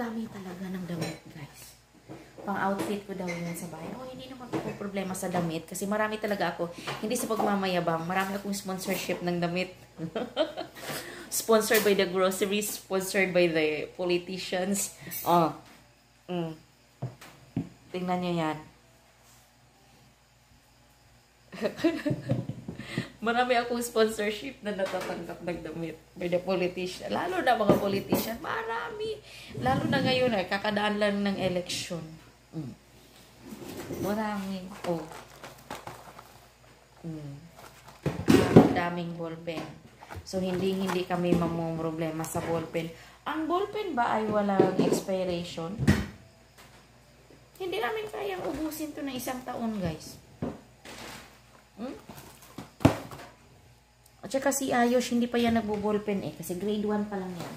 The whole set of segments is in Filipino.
dami talaga ng damit, guys. Pang-outfit ko daw yan sa bahay. Oh, hindi naman ako problema sa damit. Kasi marami talaga ako. Hindi sa pagmamayabang. Marami akong sponsorship ng damit. Sponsored by the groceries. Sponsored by the politicians. Oh. Tingnan nyo yan. Marami akong sponsorship na natatanggap ng damit by the politician. Lalo na mga politician. Marami. Lalo na ngayon kakadaan lang ng election. Marami. Oh. Daming ballpen. So, hindi kami mamumroblema sa ballpen. Ang ballpen ba ay walang expiration? Hindi namin kayang ubusin to na 1 taon, guys. At saka si Ayos, hindi pa yan nagbo-ballpen kasi grade 1 pa lang yan.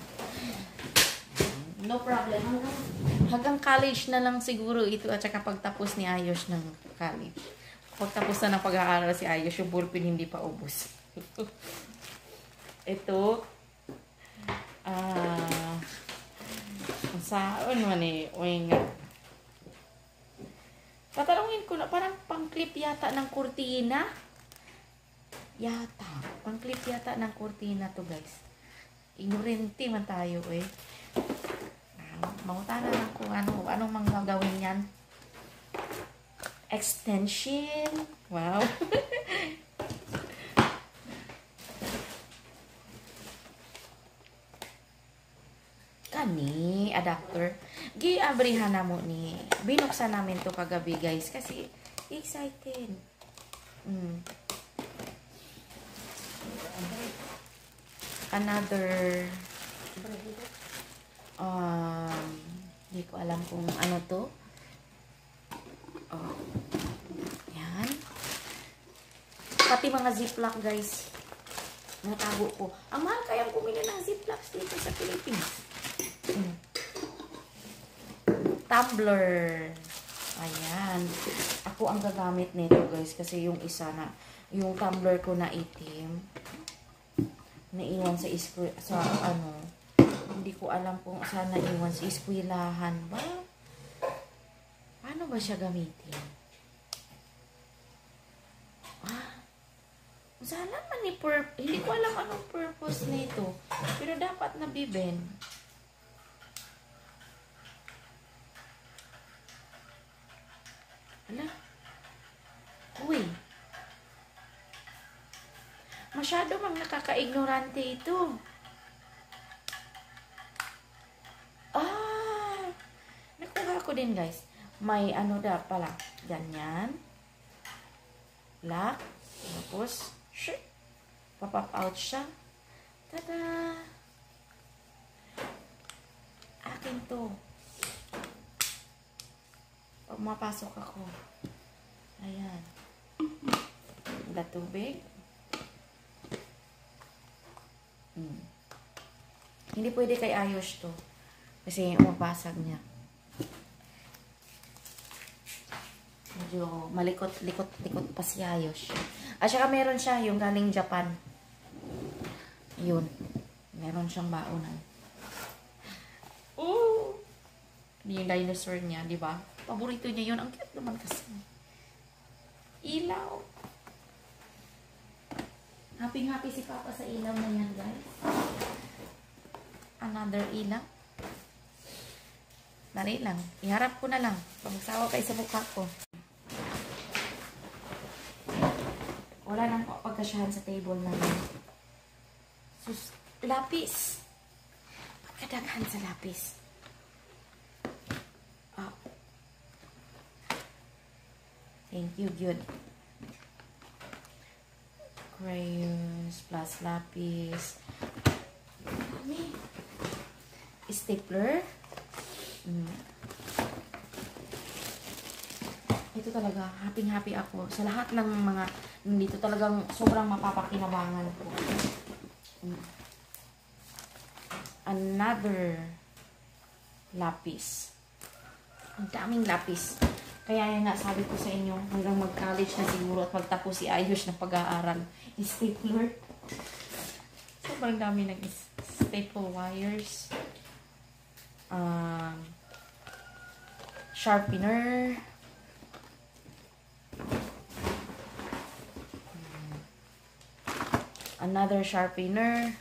No problem. Hanggang college na lang siguro ito at saka pagtapos ni Ayos ng college. Pagtapos na ng pag-aaral si Ayos, yung ballpen hindi pa ubos. Ito, saan man tatanungin ko na, parang pang-clip yata ng kurtina. Pang-clip yata ng kurtina to, guys. Ignorante man tayo, Mamuta na lang kung anong mga gawin yan. Extension. Wow. Kani, adapter. Giabrihan na mo ni. Binuksan namin to kagabi, guys. Kasi, excited. Another hindi ko alam kung ano to. Yan. Pati mga ziplock, guys. Natago ko. Ang mahal kayang kumili ng ziplocks dito sa Philippines. Tumbler. Ayan. Ako ang gagamit nito, guys. Kasi yung isa na, yung tumbler ko na itim, naiwan sa hindi ko alam kung saan naiwan sa eskwelahan ba? Paano ba siya gamitin? Sana man hindi ko alam anong purpose nito. Pero dapat nabiben. Hala? Uy. Masyado mang nakaka-ignorante ito. Nakuha ko din, guys. May pala. Ganyan. Lock. Tapos, pop-up out siya. Tada! Akin to. Pag mapasok ako. Ayan. Tubig. Hindi pwede kay Ayos to. Kasi umabasag niya. Medyo malikot-likot pa si Ayos. At saka meron siya yung galing Japan. Yun. Meron siyang baonan. Yung dinosaur niya, di ba? Paborito niya yun. Ang cute naman kasi. Ilaw. Happy si Papa sa ilaw na yan, guys. Another ilaw. Dali lang. Iharap ko na lang. Pagsawa kayo sa mukha ko. Wala nang pagkasyahan sa table namin. Lapis. Pagkadaghan sa lapis. Thank you, good. Crayons plus lapis. Stapler. Ito talaga, happy ako. Sa lahat ng mga nandito talagang sobrang mapapakinabangan ko. Another lapis. Ang daming lapis. Kaya nga sabi ko sa inyo, hanggang mag-college na siguro at magtapos si Ayos ng pag-aaral. Stapler. Sobrang dami ng staple wires. sharpener. Another sharpener.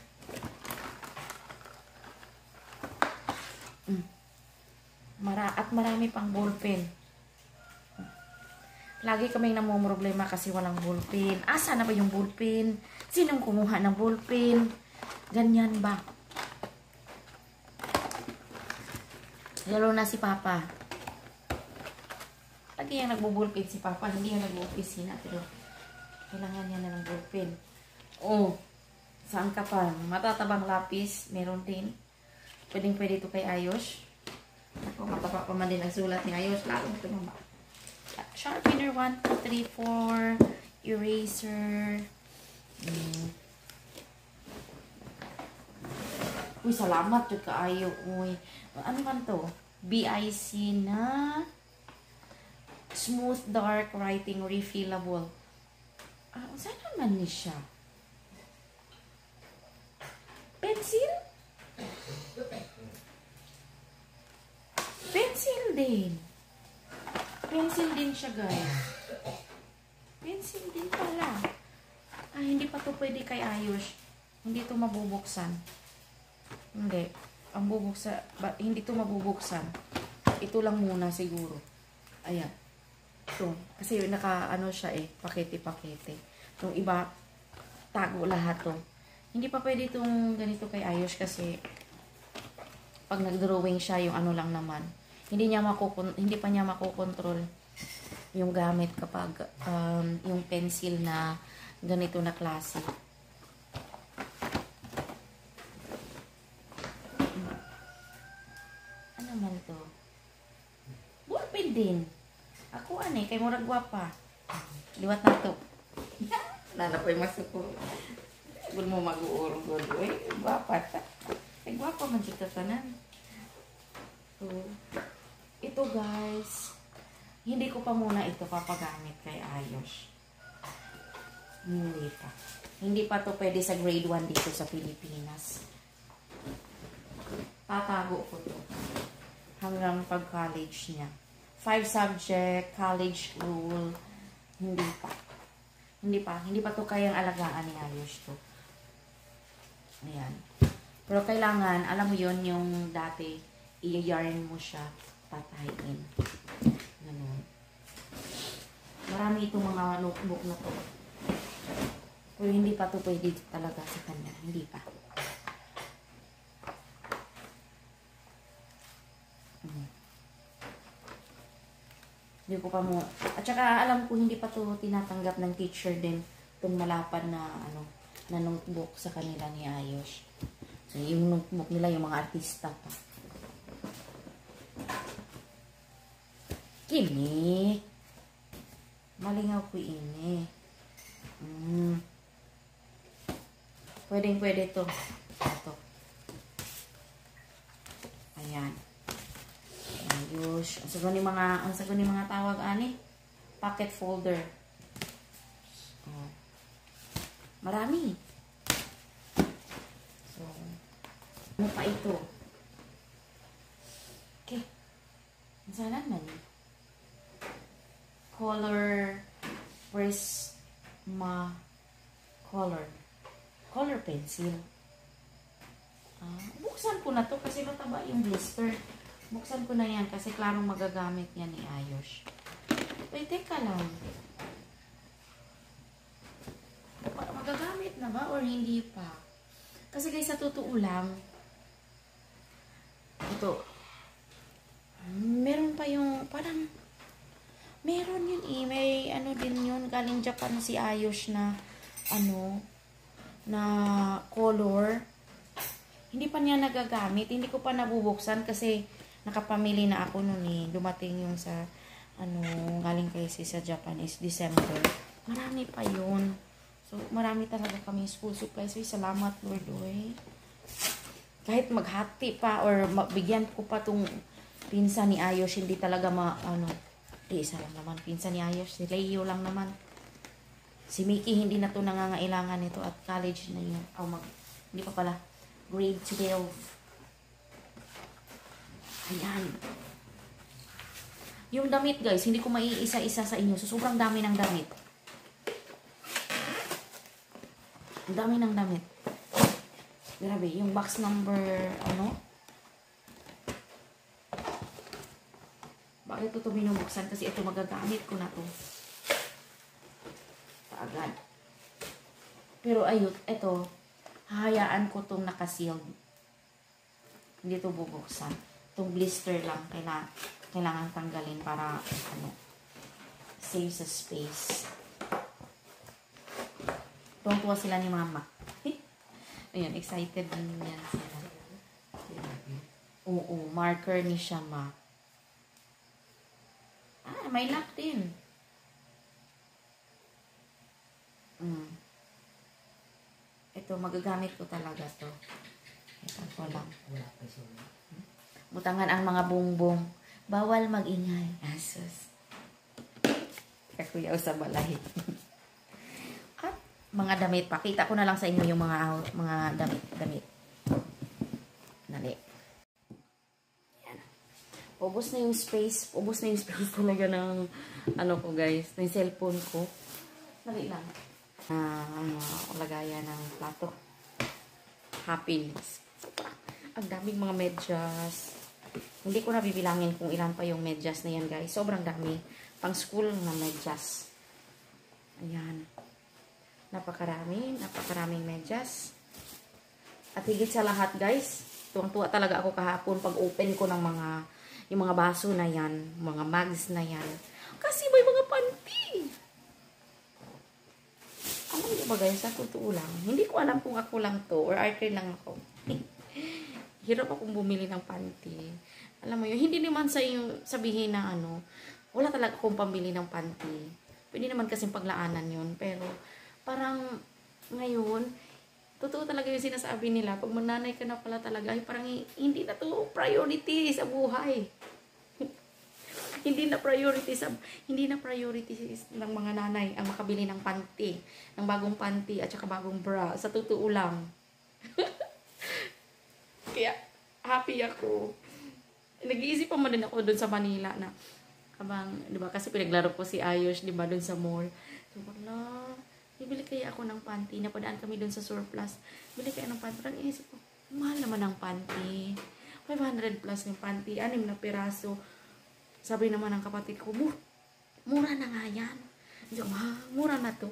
At marami pang ballpen. Lagi kaming namumroblema kasi walang ballpen. Asa na ba yung ballpen? Sinong kumuha ng ballpen? Ganyan ba? Lalo na si Papa. Lagi yung nagbuballpen si Papa. Hindi yung nag-opisina. Pero kailangan niya na ng ballpen. Oh, saan ka pa? Matatabang lapis. Meron din. Pwedeng-pwede ito kay Ayos. Ako, mataba pa man din ang sulat ni Ayos. Lalo ito mama. Sharpener 1, 2, 3, 4. Eraser. Uy, salamat yung kaayo. Uy, ano man to? BIC na Smooth Dark Writing Refillable. Saan naman ni siya? Pencil? Pencil din. Pencil din siya, guys. Pencil din pala. Hindi pa to pwede kay Ayos. Hindi to mabubuksan. Hindi. Ang bubuksan, hindi to mabubuksan. Ito lang muna siguro. Ayan. Ito. Kasi naka-ano siya pakete-pakete. Itong iba, tago lahat to. Hindi pa pwede itong ganito kay Ayos kasi pag nag-drawing siya, yung ano lang naman. Hindi pa niya makokontrol yung gamit kapag yung pencil na ganito na klase. Ano man to? Ballpen din. Ako kay murag gwapa. Liwat na to. Nana pa yung masuko. Gul mo mag-uurong gul. Gwapa ta. Gwapa man siya tanan. So, ito guys, hindi ko pa muna ito papagamit kay Ayos. Hindi pa. Hindi pa to pwede sa grade 1 dito sa Pilipinas. Tatago ko to. Hanggang pag-college niya. 5 subject, college rule. Hindi pa. Hindi pa to kayang alagaan ni Ayos to. Ayan. Pero kailangan, alam mo yon yung dati, i-yarn mo siya, patayin. Ganun. Marami itong mga notebook na to. Pero hindi pa to pwede talaga sa kanya. Hindi pa. Hindi ko pa mo. At saka alam ko hindi pa to tinatanggap ng teacher din. Itong malapad na na notebook sa kanila ni Ayos. So yung notebook nila yung mga artista pa. Kini. Malingaw ko ini. Pwede to. Ito. Ayan. Ayos. Ang sagon ni mga tawag ani? Pocket folder. Oh. Marami. So, ano pa ito? Okay. Sana man. Color Prisma color pencil. Buksan ko na to kasi mataba yung blister. Buksan ko na yan kasi klarong magagamit yan ni Ayos. Wait, teka lang. Magagamit na ba or hindi pa? Kasi guys, sa totoo lang, ito, meron pa yung, parang, meron yun may din yun, galing Japan si Ayos na, na color. Hindi pa niya nagagamit, hindi ko pa nabubuksan kasi nakapamili na ako nun dumating yung sa, galing kasi sa Japan is December. Marami pa yun. So, marami talaga kami school supplies. So, salamat Lord, kahit maghati pa or bigyan ko pa tong pinsan ni Ayos, hindi talaga isa lang naman. Pinsan ni Ayos, si Leo lang naman. Si Mickey, hindi na to nangangailangan nito at college na yun. Hindi pa pala. Grade 12. Ayan. Yung damit, guys, hindi ko maiisa-isa sa inyo. So, sobrang dami ng damit. Ang dami ng damit. Grabe, yung box number, ano? Bakit ito binubuksan? Kasi ito magagamit ko na to. Agad. Pero ayun, ito, hahayaan ko itong nakasealed. Hindi ito bubuksan. Itong blister lang, kailangan tanggalin para, ano, save sa space. Tuwang-tuwa sila ni mama. Ayun, excited din yan sila. Oo, marker ni siya, ma. Ah, may lock din. Ito, magagamit ko talaga to. Ito ko lang. Butangan ang mga bongbong. Bawal magingay. Asus. Kakuyaw sa balay. At mga damit. Pakita ko na lang sa inyo yung mga damit. Dali. Yan. Ubos na yung space. Ubos na yung space talaga ng ano ko, guys. Ng cellphone ko. Dali lang. Lagayan ng plato. Happiness. Ang daming mga medyas. Hindi ko na bibilangin kung ilan pa yung medyas na yan, guys. Sobrang dami. Pang school na medyas. Ayan. Napakaraming medyas. At higit sa lahat, guys, tuwang-tuwa talaga ako kahapon pag open ko ng yung mga baso na yan, mga mugs na yan. Kasi may mga panty. Alam niyo ba, guys, sa totoo lang, hindi ko alam kung ako lang to or arte lang ako. Hirap akong bumili ng panty. Alam mo yun, hindi naman sa iyo sabihin na ano, wala talaga akong pambili ng panty. Pwede naman kasing paglaanan yun. Pero parang ngayon, totoo talaga yung sinasabi nila. Pag mananay ka na pala talaga, ay parang hindi na to priority sa buhay. Hindi na priority ng mga nanay ang makabili ng panty, ng bagong panty at saka bagong bra. Sa totoo lang. Kaya happy ako. Nag-iisip pa man din ako doon sa Manila na habang, di ba, kasi pinaglaro ko si Ayos, di ba, doon sa mall. So, wala, bibili kaya ako ng panty. Napadaan kami doon sa surplus. Bili kaya ng panty. Parang inisip ko, mahal naman ng panty. 500 plus yung panty. 6 na piraso. Sabi naman ng kapatid ko, mura na nga yan. Diyo, mura na to.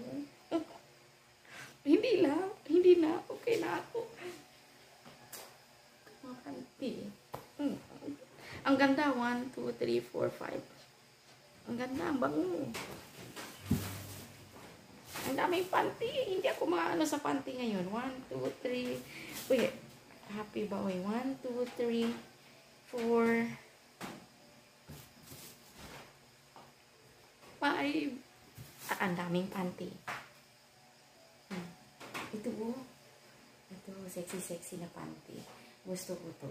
Hindi na. Okay na ako. Mga panty. Ang ganda, 1, 2, 3, 4, 5. Ang ganda, ang bango. Ang daming panty. Hindi ako maano sa panty ngayon. 1, 2, 3. Wait, happy ba? Wait, 1, 2, 3, 4, 5. Ang daming panty. Ito, ito, sexy na panty. Gusto ko to.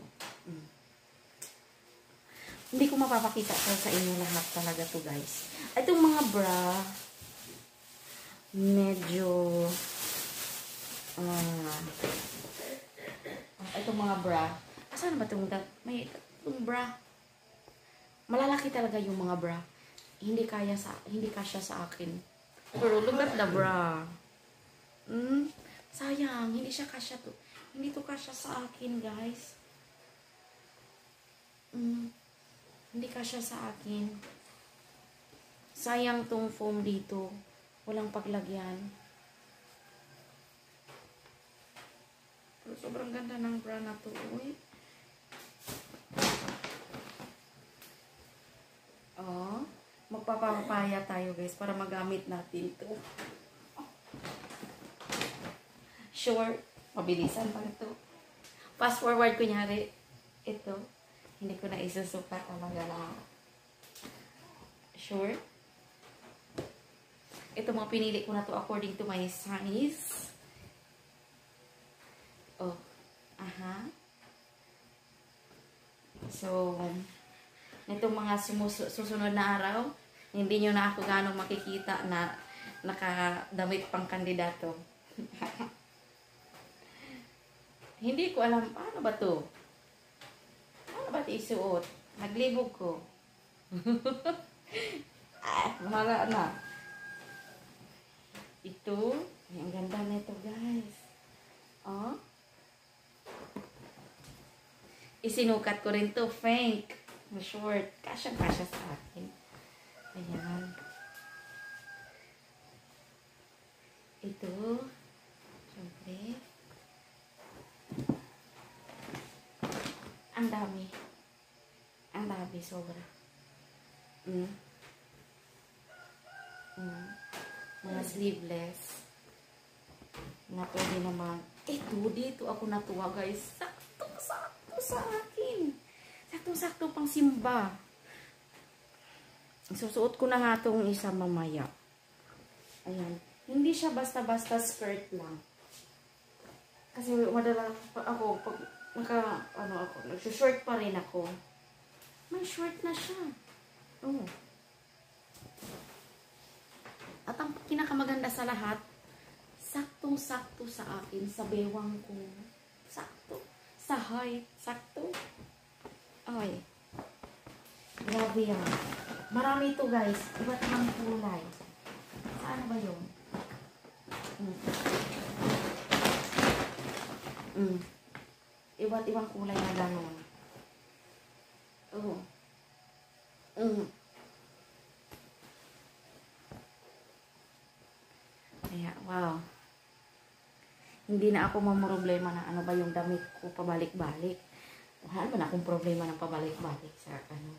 Hindi ko mapapakita ko sa inyo lahat talaga to, guys. Itong mga bra, medyo, itong mga bra, saan ba itong, may itong bra, malalaki talaga yung mga bra. Hindi kasya sa akin. Pero look at the bra. Sayang, hindi siya kasya to. Hindi to kasya sa akin, guys. Hindi kasya sa akin. Sayang tong foam dito. Walang paglagyan. Pero sobrang ganda ng bra na to. Uy. Oh, magpapapaya tayo, guys, para magamit natin ito. Sure, mabilisan pa ito. Fast forward, kunyari, ito. Hindi ko na isusukat ang magala. Sure. Ito mga pinili ko na to according to my size. Oh. Aha. So, itong mga susunod na araw, hindi nyo na ako ganong makikita na nakadamit pang kandidato. Hindi ko alam, paano ba to? Paano ba Iwat isuot. Naglibog ko. Mahala na. Ito. Ay, ang ganda nito, guys. Oh. Isinukat ko rin to. Frank. Short. Kasyang-kasya sa akin. Ayan. Ito. Siyempre. Ang dami. Ang dami. Sobra. Mga sleeveless. Na pwede naman. Dito ako natuwa, guys. Saktong-sakto sa akin. Saktong-sakto pang simba. Susuot ko na nga itong isa mamaya. Ayan. Hindi siya basta-basta skirt lang. Kasi madalas ako, pag nagsushort pa rin ako. May short na siya. Oh. At ang pinakamaganda sa lahat, saktong-sakto sa akin, sa bewang ko. Sakto. Sa height, sakto. Ay. Grabe yan. Marami ito, guys. Iba't ibang kulay. Saan ba yun? Iba't ibang kulay na gano'n. Oh. Kaya, wow. Hindi na ako mamroblema na ano ba yung damit ko pabalik-balik. Wala naman akong problema ng pabalik-balik sa ano.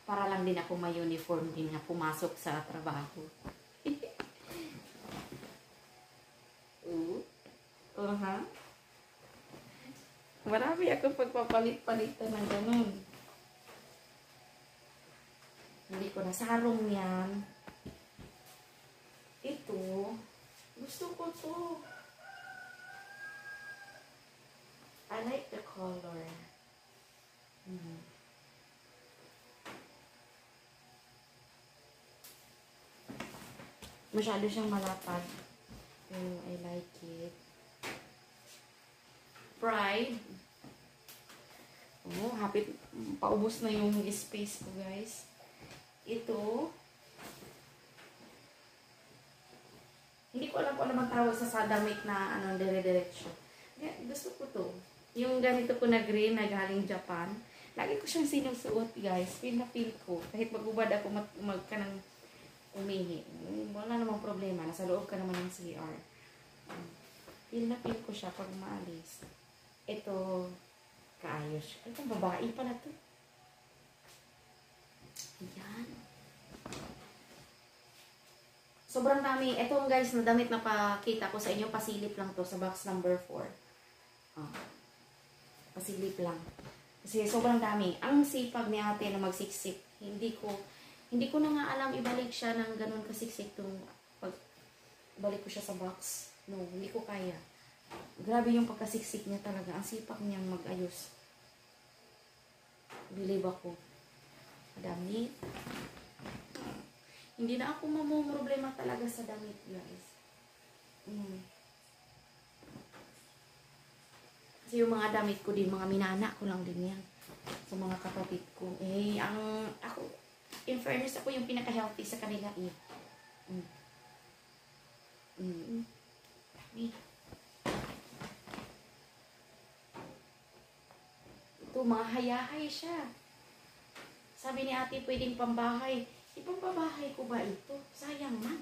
Para lang din ako may uniform din na pumasok sa trabaho. Marami ako pagpapalit-palitan ng ganun. Hindi ko na sarong yan. Ito, gusto ko to. I like the color. Masyado siyang malapad. I like it. Pride. Oh, hapit. Paubos na yung space ko, guys. Ito. Hindi ko alam kung ano bang tawag sa damit na dire-diretso. Gusto ko to. Yung ganito ko na green na galing Japan. Lagi ko siyang sinusuot, guys. Feel na feel ko. Kahit magubad ako magkanang umihi. Wala namang problema. Nasa loob ka naman ng CR. Feel na feel ko siya pag maalis. Ito, kaayos. Itong babae pala to. Ayan. Sobrang dami. Itong guys na damit na pakita ko sa inyo, pasilip lang to sa box number 4. Pasilip lang. Kasi sobrang dami. Ang sipag ni ate na magsiksik. Hindi ko na nga alam ibalik siya ng ganun kasiksik itong pag balik ko siya sa box. No, hindi ko kaya. Grabe yung pagkasiksik niya talaga. Ang sipak niyang mag-ayos. Believe ako. Damit. Hindi na ako mamumroblema talaga sa damit, guys. Kasi yung mga damit ko din, mga minana ko lang din yan. Sa mga kapatid ko. Ako, in fairness, ako yung pinaka-healthy sa kanila eh. Ito, mga hayahay siya. Sabi ni ate, pwedeng pambahay. Ipambabahay ko ba ito? Sayang man.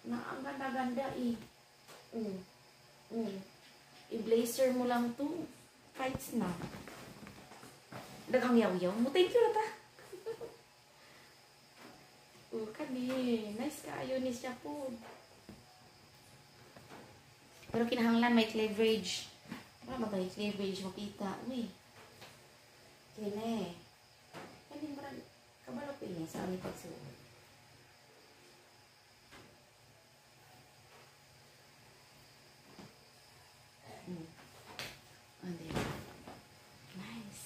Ang ganda-ganda eh. I-blazer mo lang to. Fights na. Daghang yaw-yaw mo. Thank you, Rata. Kani. Nice kayo ni siya po. Pero kinahanglan may cleavage. Wala ba tayo cleavage makita? Uy. Kine. Kani marang kabalo po niya sa aming pagsuot. Nice.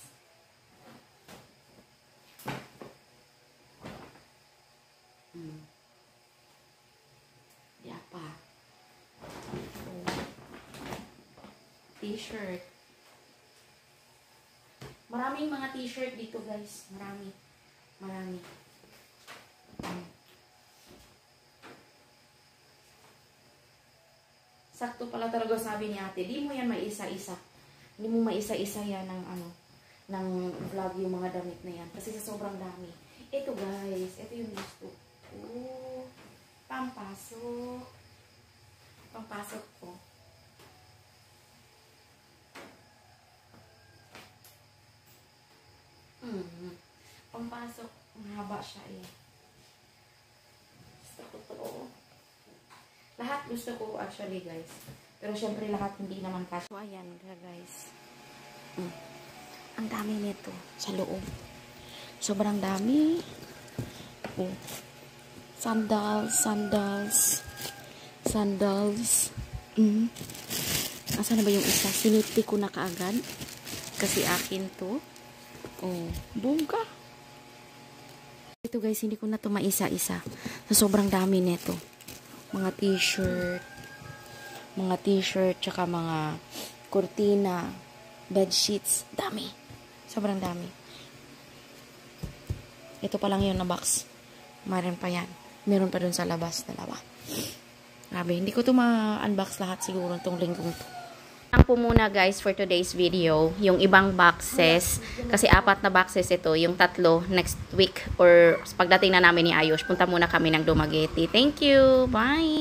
Di apa. t-shirt. Maraming mga t-shirt dito, guys. Marami. Marami. Sakto pala talaga sabi ni ate, di mo yan maisa-isa. Hindi mo maisa-isa yan ng ano, ng vlog yung mga damit na yan. Kasi sa sobrang dami. Ito guys, ito yung gusto. Oh, pampasok. Pampasok ko. Pampasok. Mahaba siya eh. Gusto ko to. Lahat gusto ko actually guys. Pero syempre lahat hindi naman kasya. So ayan guys. Ang dami nito sa loob. Sobrang dami. Oh. Sandals. Asa na ba yung isa? Siniti ko na kaagad. Kasi akin to. Oh, bongga. Ito guys, hindi ko na to maisa-isa. So, sobrang dami nito. Mga t-shirt, tsaka mga kurtina, bed sheets, dami. Sobrang dami. Ito pa lang yun na box. Meron pa yan. Meron pa dun sa labas, dalawa. Grabe, hindi ko to ma-unbox lahat siguro itong linggong to. Ang po muna guys for today's video, yung ibang boxes, kasi 4 na boxes ito, yung 3 next week or pagdating na namin ni Ayush, punta muna kami ng Dumaguete. Thank you, bye!